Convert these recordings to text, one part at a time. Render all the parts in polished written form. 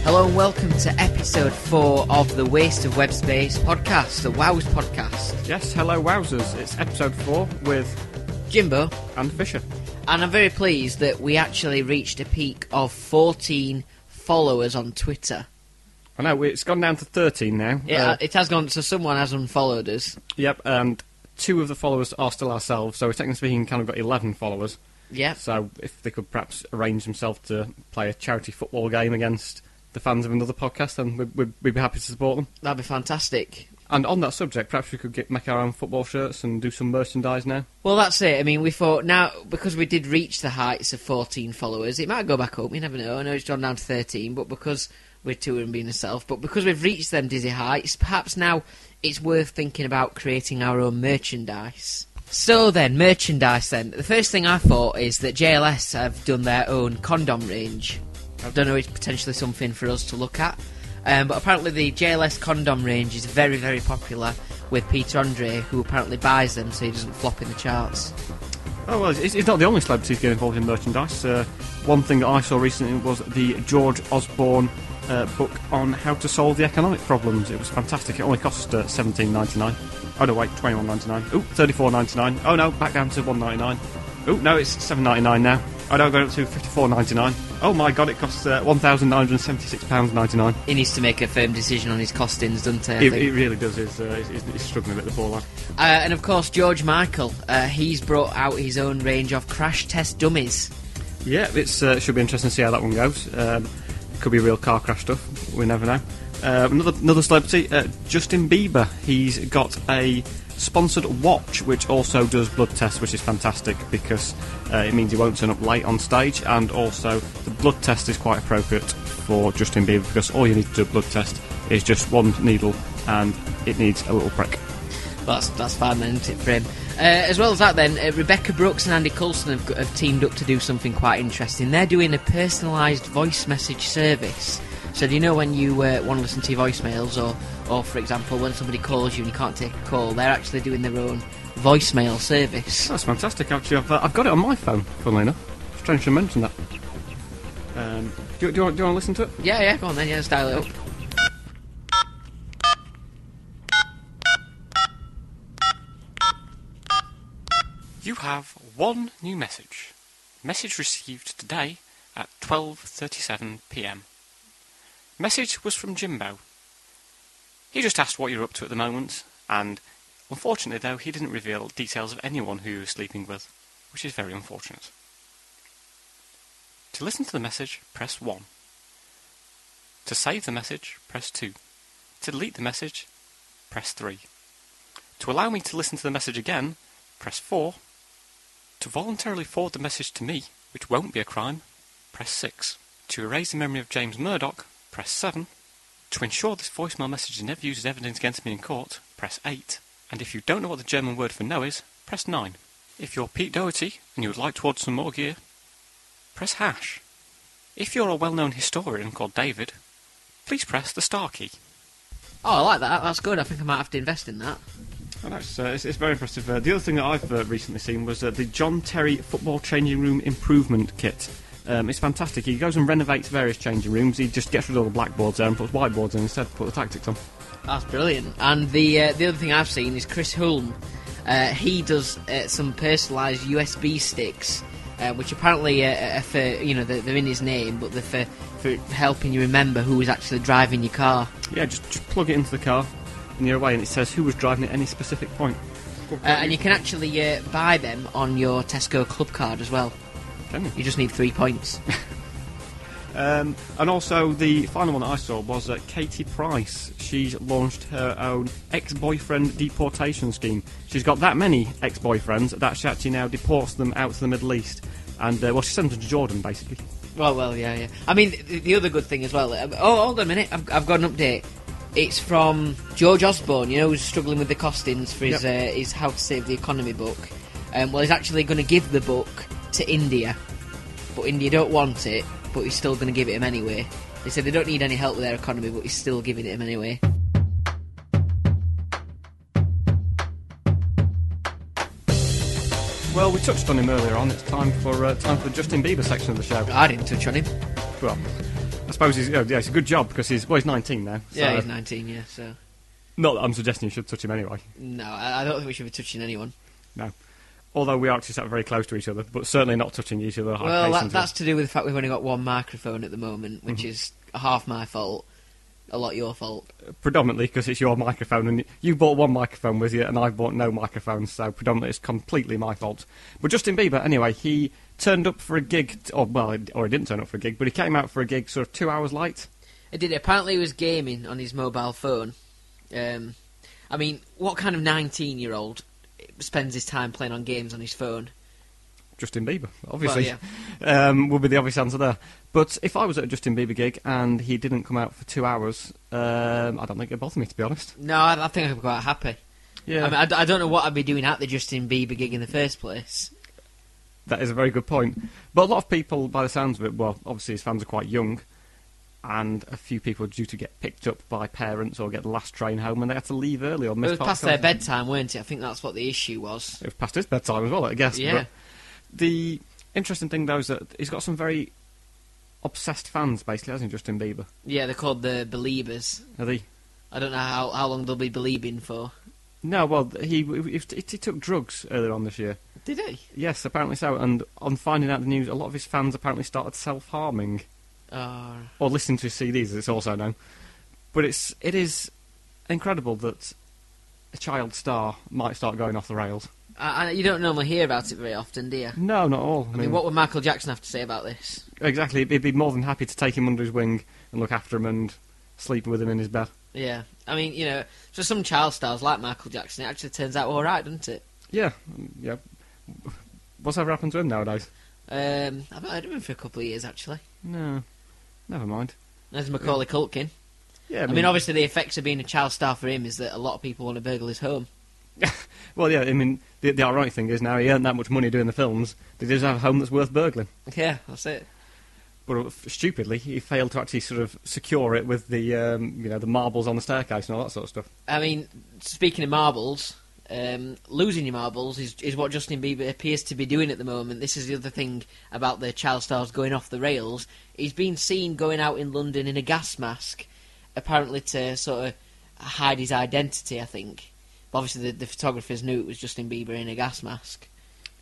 Hello and welcome to episode 4 of the Waste of Web Space podcast, the WOWS podcast. Yes, hello Wowzers, it's episode 4 with Jimbo and Fisher. And I'm very pleased that we actually reached a peak of 14 followers on Twitter. I know, it's gone down to 13 now. It has gone, so someone has unfollowed us. Yep, and 2 of the followers are still ourselves, so we're technically speaking kind of got 11 followers. Yeah. So if they could perhaps arrange themselves to play a charity football game against the fans of another podcast, then we'd be happy to support them. That'd be fantastic. And on that subject, perhaps we could make our own football shirts and do some merchandise now. Well, that's it. I mean, we thought now, because we did reach the heights of 14 followers, it might go back up, you never know. I know it's gone down to 13, but because we're 2 and being a self, but because we've reached them dizzy heights, perhaps now it's worth thinking about creating our own merchandise. So then, merchandise then. The first thing I thought is that JLS have done their own condom range. I don't know, it's potentially something for us to look at. But apparently the JLS condom range is very, very popular with Peter Andre, who apparently buys them so he doesn't flop in the charts. Oh, well, it's not the only celebrity to get involved in merchandise. One thing that I saw recently was the George Osborne book on how to solve the economic problems. It was fantastic. It only cost $17.99. Oh, no, wait, $21.99. Ooh, $34.99. Oh, no, back down to $1.99. Oh, no, it's $7.99 now. Oh, no, going up to $54.99. Oh, my God, it costs £1,976.99. He needs to make a firm decision on his costings, doesn't he? It really does. He's struggling a bit, the poor lad. And, of course, George Michael. He's brought out his own range of crash test dummies. Yeah, it should be interesting to see how that one goes. Could be real car crash stuff. We never know. Another celebrity, Justin Bieber. He's got a sponsored watch which also does blood tests, which is fantastic because it means he won't turn up late on stage, and also the blood test is quite appropriate for Justin Bieber because all you need to do a blood test is just one needle and it needs a little prick. That's fine then, isn't it, for him? As well as that then, Rebecca Brooks and Andy Coulson have teamed up to do something quite interesting. They're doing a personalised voice message service. So do you know when you want to listen to your voicemails, or for example, when somebody calls you and you can't take a call, they're actually doing their own voicemail service. That's fantastic, actually. I've got it on my phone, funnily enough. Strange to mention that. Do you want to listen to it? Yeah, go on then, let's dial it up. You have one new message. Message received today at 12:37 p.m. Message was from Jimbo. He just asked what you're up to at the moment, and unfortunately though, he didn't reveal details of anyone who he was sleeping with, which is very unfortunate. To listen to the message, press 1. To save the message, press 2. To delete the message, press 3. To allow me to listen to the message again, press 4. To voluntarily forward the message to me, which won't be a crime, press 6. To erase the memory of James Murdoch, press 7. To ensure this voicemail message is never used as evidence against me in court, press 8. And if you don't know what the German word for no is, press 9. If you're Pete Doherty and you would like to order some more gear, press hash. If you're a well-known historian called David, please press the star key. Oh, I like that. That's good. I think I might have to invest in that. Oh, no, it's very impressive. The other thing that I've recently seen was the John Terry Football Changing Room Improvement Kit. It's fantastic. He goes and renovates various changing rooms. He just gets rid of all the blackboards there and puts whiteboards in instead, put the tactics on. That's brilliant. And the other thing I've seen is Chris Hulme. He does some personalised USB sticks, which apparently are for, they're in his name, but they're for helping you remember who was actually driving your car. Yeah, just plug it into the car and you're away, and it says who was driving at any specific point. And you can actually buy them on your Tesco Club card as well. Can you? You just need 3 points. And also the final one that I saw was Katie Price. She's launched her own ex-boyfriend deportation scheme. She's got that many ex-boyfriends that she actually now deports them out to the Middle East. And, she sends them to Jordan, basically. Well, yeah. I mean, the other good thing as well... hold on a minute. I've got an update. It's from George Osborne, who's struggling with the costings for his How to Save the Economy book. He's actually going to give the book to India. But India don't want it, but he's still going to give it him anyway. They said they don't need any help with their economy, but he's still giving it him anyway. Well, we touched on him earlier on. It's time for the Justin Bieber section of the show. I didn't touch on him. Well, suppose it's a good job because he's 19 now. So Yeah, he's 19, yeah, so... Not that I'm suggesting you should touch him anyway. No, I don't think we should be touching anyone. No. Although we are actually sat very close to each other, but certainly not touching each other. Well, that's to do with the fact we've only got one microphone at the moment, which is half my fault, a lot your fault. Predominantly because it's your microphone, and you bought one microphone with you, and I've bought no microphones, so predominantly it's completely my fault. But Justin Bieber, anyway, he turned up for a gig, or he didn't turn up for a gig, but he came out for a gig sort of 2 hours late. It did. Apparently he was gaming on his mobile phone. I mean, what kind of 19-year-old spends his time playing on games on his phone? Justin Bieber, obviously. Well, yeah. Would be the obvious answer there. But if I was at a Justin Bieber gig and he didn't come out for 2 hours, I don't think it'd bother me, to be honest. No, I think I'd be quite happy. Yeah. I mean, I don't know what I'd be doing at the Justin Bieber gig in the first place. That is a very good point. But a lot of people, by the sounds of it, well, obviously his fans are quite young, and a few people are due to get picked up by parents or get the last train home, and they had to leave early or miss It was part past of the their concert. bedtime, weren't it? I think that's what the issue was. It was past his bedtime as well, I guess. Yeah. But the interesting thing, though, is that he's got some very obsessed fans, basically, hasn't he, Justin Bieber? Yeah, they're called the Beliebers. Are they? I don't know how long they'll be believing for. No, well, he took drugs earlier on this year. Did he? Yes, apparently so. And on finding out the news, a lot of his fans apparently started self-harming. Oh. Or listening to his CDs, as it's also known. But it is incredible that a child star might start going off the rails. You don't normally hear about it very often, do you? No, not at all. I mean, what would Michael Jackson have to say about this? Exactly, he'd be more than happy to take him under his wing and look after him and sleep with him in his bed. Yeah. I mean, for some child stars like Michael Jackson, it actually turns out alright, doesn't it? Yeah. What's ever happened to him nowadays? I've not heard of him for a couple of years, actually. No, never mind. There's Macaulay Culkin. Yeah, I mean, obviously the effects of being a child star for him is that a lot of people want to burgle his home. Well, yeah, I mean, the ironic thing is now he earned that much money doing the films, that he does have a home that's worth burgling. Yeah, that's it. But stupidly, he failed to actually sort of secure it with the, the marbles on the staircase and all that sort of stuff. I mean, speaking of marbles, losing your marbles is what Justin Bieber appears to be doing at the moment. This is the other thing about the child stars going off the rails. He's been seen going out in London in a gas mask, apparently to sort of hide his identity, I think. But obviously the photographers knew it was Justin Bieber in a gas mask.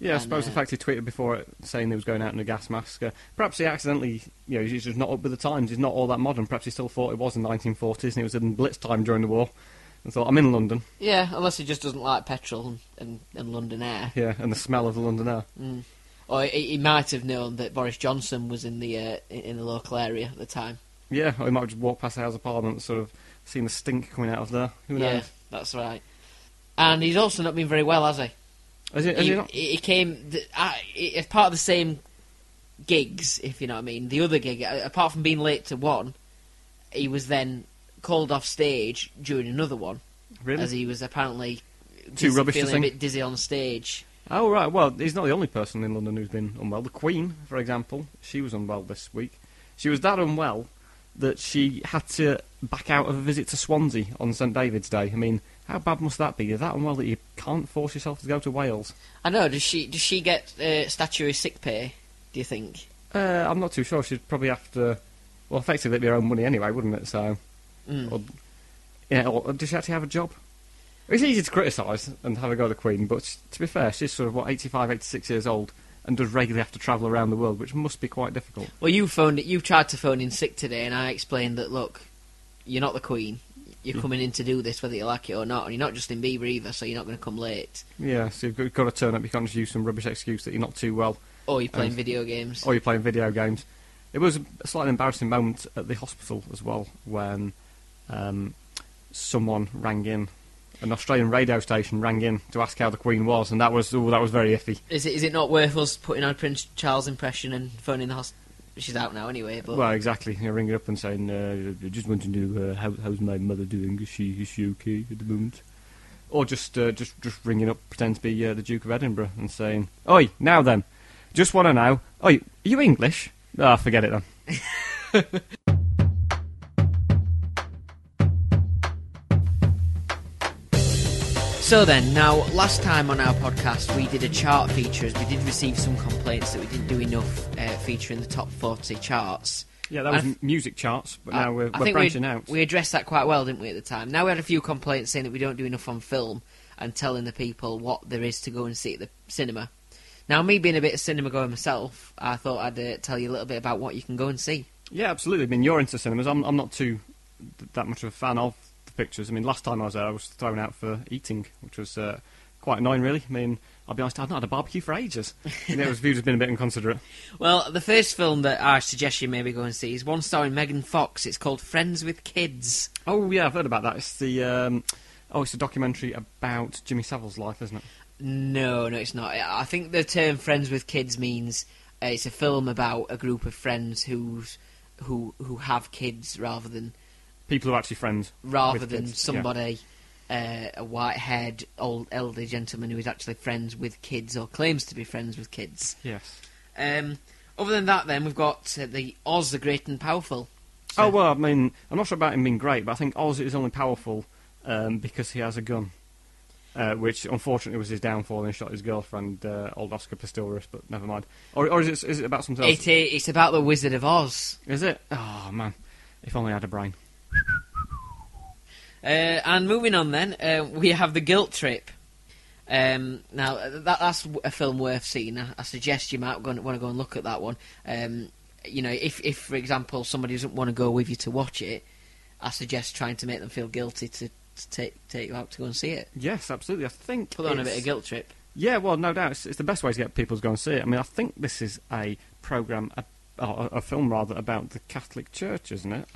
Yeah, I suppose the fact he tweeted before it saying he was going out in a gas mask. Perhaps he accidentally, he's just not up with the times. He's not all that modern. Perhaps he still thought it was in the 1940s and it was in Blitz time during the war. And thought, I'm in London. Yeah, unless he just doesn't like petrol and London air. Yeah, and the smell of the London air. Mm. Or he might have known that Boris Johnson was in the local area at the time. Yeah, or he might have just walked past the House of Parliament and sort of seen the stink coming out of there. Who knows? Yeah, that's right. And he's also not been very well, has he? Has he not? He came as part of the same gigs, if you know what I mean. The other gig, apart from being late to one, he was then called off stage during another one. Really? As he was apparently Too rubbish to feeling sing? a bit dizzy on stage. Oh, right. Well, he's not the only person in London who's been unwell. The Queen, for example, she was unwell this week. She was that unwell that she had to back out of a visit to Swansea on St David's Day. I mean, how bad must that be? You're that unwell that you can't force yourself to go to Wales. I know. Does she get statutory sick pay, do you think? I'm not too sure. She'd probably have to... Well, effectively it'd be her own money anyway, wouldn't it? So... Or does she actually have a job? It's easy to criticise and have a go at the Queen, but to be fair, she's sort of, 85, 86 years old and does regularly have to travel around the world, which must be quite difficult. Well, you tried to phone in sick today, and I explained that, look, you're not the Queen. You're coming in to do this whether you like it or not, and you're not Justin Bieber either, so you're not going to come late. Yeah, so you've got to turn up. You can't just use some rubbish excuse that you're not too well. Or you're playing video games. Or you're playing video games. It was a slightly embarrassing moment at the hospital as well, when someone rang in. An Australian radio station rang in to ask how the Queen was, and that was very iffy. Is it not worth us putting on Prince Charles' impression and phoning the hospital? She's out now anyway, but... Well, exactly. You're ringing up and saying, I just want to know how's my mother doing? Is she okay at the moment? Or just ringing up, pretend to be the Duke of Edinburgh and saying, Oi, now then, just want to know, oi, are you English? Ah, forget it then. So then, now, last time on our podcast we did a chart feature as we did receive some complaints that we didn't do enough featuring the top 40 charts. Yeah, that was music charts, but now we're branching out. We addressed that quite well, didn't we, at the time? Now we had a few complaints saying that we don't do enough on film and telling the people what there is to go and see at the cinema. Now, me being a bit of cinema goer myself, I thought I'd tell you a little bit about what you can go and see. Yeah, absolutely. I mean, you're into cinemas. I'm not that much of a fan of the pictures. I mean, last time I was there, I was thrown out for eating, which was quite annoying, really. I mean, I'll be honest, I've not had a barbecue for ages. It was viewed as being a bit inconsiderate. Well, the first film that I suggest you maybe go and see is one starring Megan Fox. It's called Friends with Kids. Oh, yeah, I've heard about that. It's the it's a documentary about Jimmy Savile's life, isn't it? No, it's not. I think the term Friends with Kids means it's a film about a group of friends who have kids rather than... People who are actually friends. Rather than kids. somebody... a white-haired, old, elderly gentleman who is actually friends with kids, or claims to be friends with kids. Yes. Other than that, then, we've got the Oz the Great and Powerful. So, well, I mean, I'm not sure about him being great, but I think Oz is only powerful because he has a gun, which, unfortunately, was his downfall, and he shot his girlfriend, old Oscar Pistorius, but never mind. Or is it about something else? It's about the Wizard of Oz. Is it? Oh, man. If only I had a brain. And moving on then, we have The Guilt Trip. Now, that's a film worth seeing. I suggest you might want to go and look at that one. If, for example, somebody doesn't want to go with you to watch it, I suggest trying to make them feel guilty to take you out to go and see it. Yes, absolutely. I think put on a bit of guilt trip. Yeah, well, no doubt. It's the best way to get people to go and see it. I mean, I think this is a film rather, about the Catholic Church, isn't it?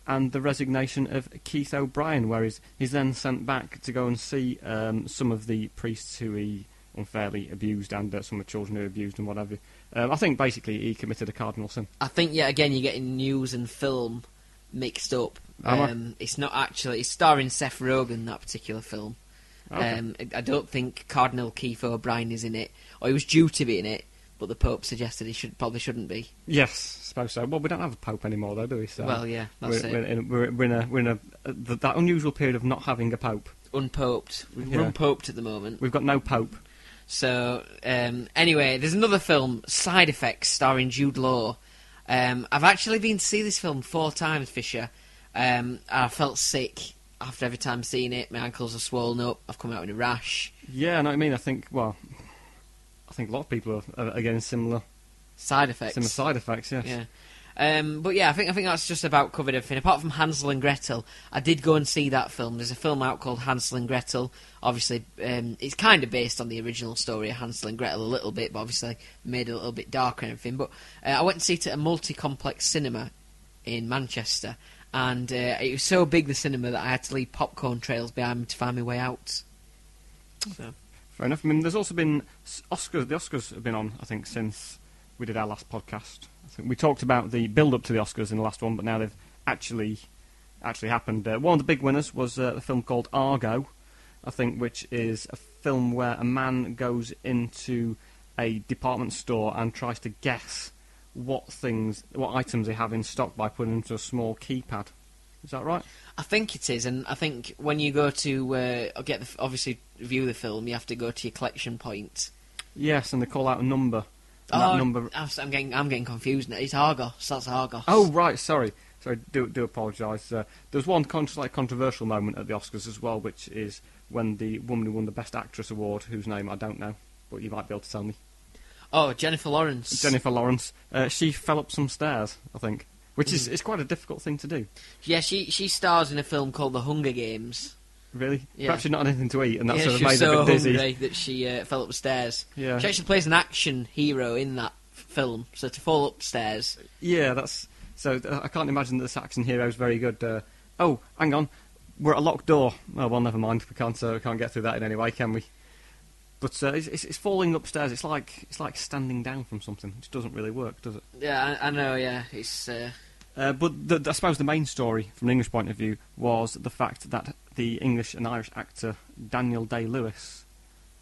And the resignation of Keith O'Brien, where he's then sent back to go and see some of the priests who he unfairly abused and some of the children who he abused and whatever. I think basically he committed a cardinal sin. I think, yeah, again, you're getting news and film mixed up. It's not actually... It's starring Seth Rogen, that particular film. Okay. I don't think Cardinal Keith O'Brien is in it, or he was due to be in it, but the Pope suggested he probably shouldn't be. Yes, I suppose so. Well, we don't have a Pope anymore, though, do we? So well, yeah, that's it. We're in that unusual period of not having a Pope. Unpoped. We're unpoped at the moment. We've got no Pope. So, anyway, there's another film, Side Effects, starring Jude Law. I've actually been to see this film 4 times, Fisher. I felt sick after every time seeing it. My ankles are swollen up. I've come out in a rash. Yeah, I know what you mean. I think a lot of people are getting similar side effects. Similar side effects, yes. Yeah. But yeah, I think that's just about covered everything. Apart from Hansel and Gretel, I did go and see that film. There's a film out called Hansel and Gretel. Obviously, it's kind of based on the original story of Hansel and Gretel a little bit, but obviously made it a little bit darker and everything. But I went to see it at a multi-complex cinema in Manchester, and it was so big, the cinema, that I had to leave popcorn trails behind me to find my way out. So. Fair enough. I mean, there's also been Oscars. The Oscars have been on, I think, since we did our last podcast. I think we talked about the build-up to the Oscars in the last one, but now they've actually happened. One of the big winners was a film called Argo, I think, which is a film where a man goes into a department store and tries to guess what items they have in stock by putting into a small keypad. Is that right? I think it is, and I think when you go to obviously view the film, you have to go to your collection point. Yes, and they call out a number. I'm getting confused now. It's Argos. That's Argos. Oh right, sorry. Do apologise. There was one controversial moment at the Oscars as well, which is when the woman who won the Best Actress award, whose name I don't know, but you might be able to tell me. Oh, Jennifer Lawrence. Jennifer Lawrence. She fell up some stairs, I think. Which is quite a difficult thing to do. Yeah, she stars in a film called The Hunger Games. Really? Yeah. Perhaps she's not had anything to eat, and that's sort of made her a bit dizzy. Hungry that she fell up the stairs. Yeah. She actually plays an action hero in that film, so to fall upstairs. Yeah, that's... So I can't imagine that this action hero is very good. Oh, hang on. We're at a locked door. Oh, well, never mind. We can't get through that in any way, can we? But it's falling upstairs. It's like standing down from something. It doesn't really work, does it? Yeah, I know, yeah. It's... But I suppose the main story, from an English point of view, was the fact that the English and Irish actor Daniel Day-Lewis,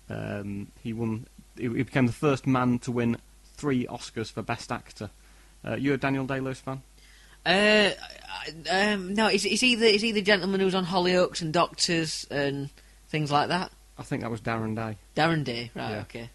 he became the first man to win 3 Oscars for Best Actor. You a Daniel Day-Lewis fan? No, is he the gentleman who was on Hollyoaks and Doctors and things like that? I think that was Darren Day. Darren Day, right? Yeah. Okay.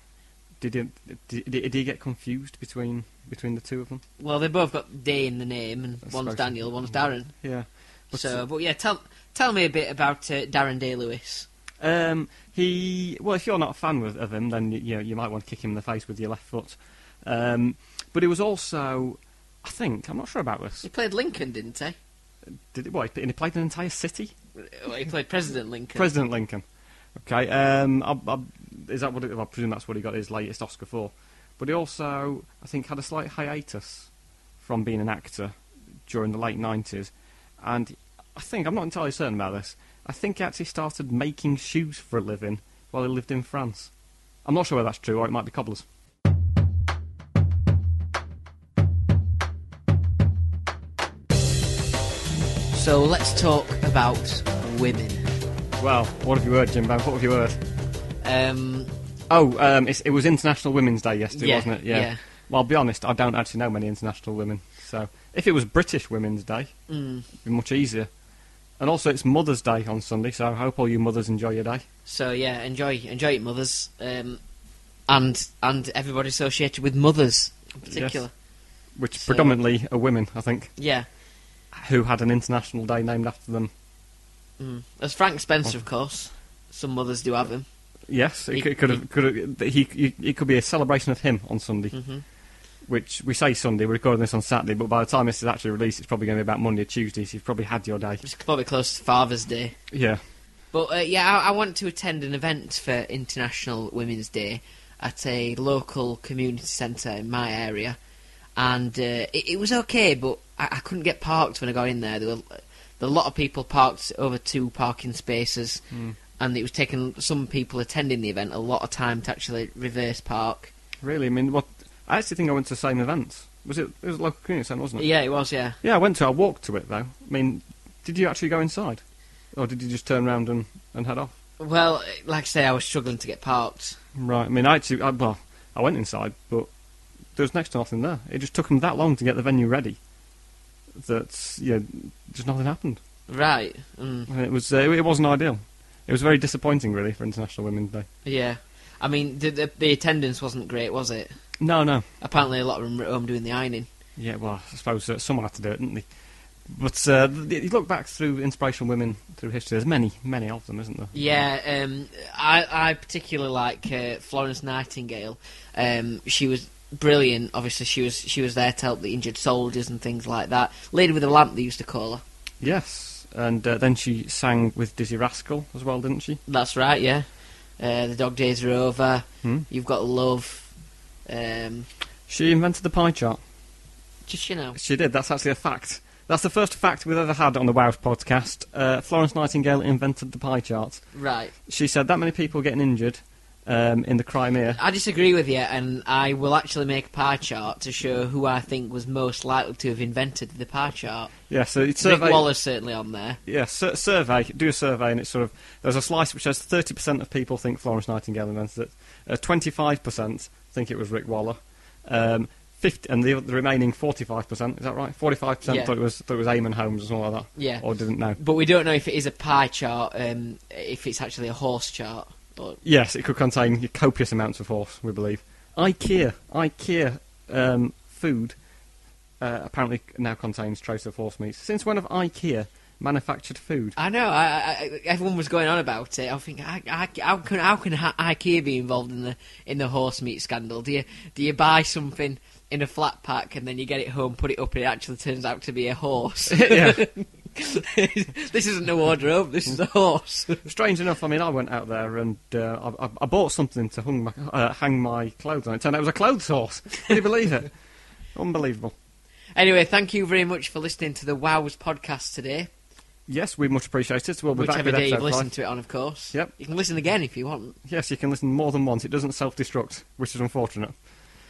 Did he get confused between the two of them? Well, they both got Day in the name, and one's Daniel, one's Darren. Yeah. But yeah, tell me a bit about Darren Day-Lewis. Well, if you're not a fan of him, then you might want to kick him in the face with your left foot. But he was also, I'm not sure about this. He played Lincoln, didn't he? He played an entire city? Well, he played President Lincoln. President Lincoln. Okay. Is that what I presume that's what he got his latest Oscar for. But he also, I think, had a slight hiatus from being an actor during the late 90s. And I'm not entirely certain about this, I think he actually started making shoes for a living while he lived in France. I'm not sure whether that's true, or it might be cobblers. So let's talk about women. Well, what have you heard, Jimbo? What have you heard? It was International Women's Day yesterday, wasn't it? Yeah. Well, I'll be honest, I don't actually know many international women. So if it was British Women's Day, it'd be much easier. And also, it's Mother's Day on Sunday, so I hope all you mothers enjoy your day. So yeah, enjoy it, mothers, and everybody associated with mothers in particular. Yes. Which predominantly are women, I think. Yeah. Who had an international day named after them. There's Frank Spencer, of course. Some mothers do have him. Yes, he could be a celebration of him on Sunday. Mm-hmm. Which we say Sunday, we're recording this on Saturday, but by the time this is actually released, it's probably going to be about Monday or Tuesday, so you've probably had your day. It's probably close to Father's Day. Yeah. But I want to attend an event for International Women's Day at a local community centre in my area, and it was okay, but I couldn't get parked when I got in there. There were a lot of people parked over 2 parking spaces, and it was taking some people attending the event a lot of time to actually reverse park. Really? I mean, I actually think I went to the same event. It was a local community centre, wasn't it? Yeah, it was, yeah. Yeah, I walked to it, though. I mean, did you actually go inside? Or did you just turn around and head off? Well, like I say, I was struggling to get parked. Right, I mean, I went inside, but there was next to nothing there. It just took them that long to get the venue ready that, just nothing happened. Right. And it wasn't ideal. It was very disappointing, really, for International Women's Day. Yeah. I mean, the attendance wasn't great, was it? No. Apparently a lot of them were at home doing the ironing. Yeah, well, I suppose someone had to do it, didn't they? But you look back through inspirational women through history, there's many of them, isn't there? Yeah, I particularly like Florence Nightingale. She was brilliant. Obviously, she was there to help the injured soldiers and things like that. Lady with a lamp, they used to call her. Yes, and then she sang with Dizzy Rascal as well, didn't she? That's right, yeah. The Dog Days Are Over, You've Got Love. She invented the pie chart. Just, She did, that's actually a fact. That's the first fact we've ever had on the WOWS podcast. Florence Nightingale invented the pie chart. Right. She said that many people getting injured in the Crimea. I disagree with you, and I will actually make a pie chart to show who I think was most likely to have invented the pie chart. Yeah, so it's Rick Waller's certainly on there. Yeah, do a survey, and it's sort of, there's a slice which says 30% of people think Florence Nightingale invented it, 25% think it was Rick Waller, 50, and the remaining 45%, is that right? 45% thought it was Eamon Holmes or something like that. Yeah. Or didn't know. But we don't know if it is a pie chart, if it's actually a horse chart. Or... Yes, it could contain copious amounts of horse, we believe. IKEA food apparently now contains trace of horse meat. Since when have IKEA manufactured food? I know. Everyone was going on about it. I think, how can IKEA be involved in the horse meat scandal? Do you buy something in a flat pack and then you get it home, put it up, and it actually turns out to be a horse? Yeah. This isn't a wardrobe. This is a horse. Strange enough, I mean, I went out there and I bought something to hang my clothes on. It turned out it was a clothes horse. Can you believe it? Unbelievable. Anyway, thank you very much for listening to the WOWS podcast today. Yes, we much appreciate it. We'll be back with Whichever day episode you've listened 5. to it on, of course. Yep. You can listen again if you want. Yes, you can listen more than once. It doesn't self-destruct, which is unfortunate.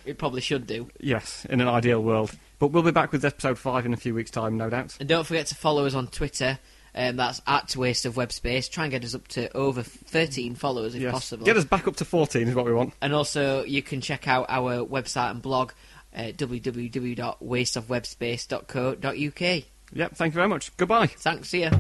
It probably should do. Yes, in an ideal world. But we'll be back with episode 5 in a few weeks' time, no doubt. And don't forget to follow us on Twitter. That's at Waste of Web Space. Try and get us up to over 13 followers if possible. Get us back up to 14 is what we want. And also, you can check out our website and blog at www.wasteofwebspace.co.uk. Yep, thank you very much. Goodbye. Thanks, see ya.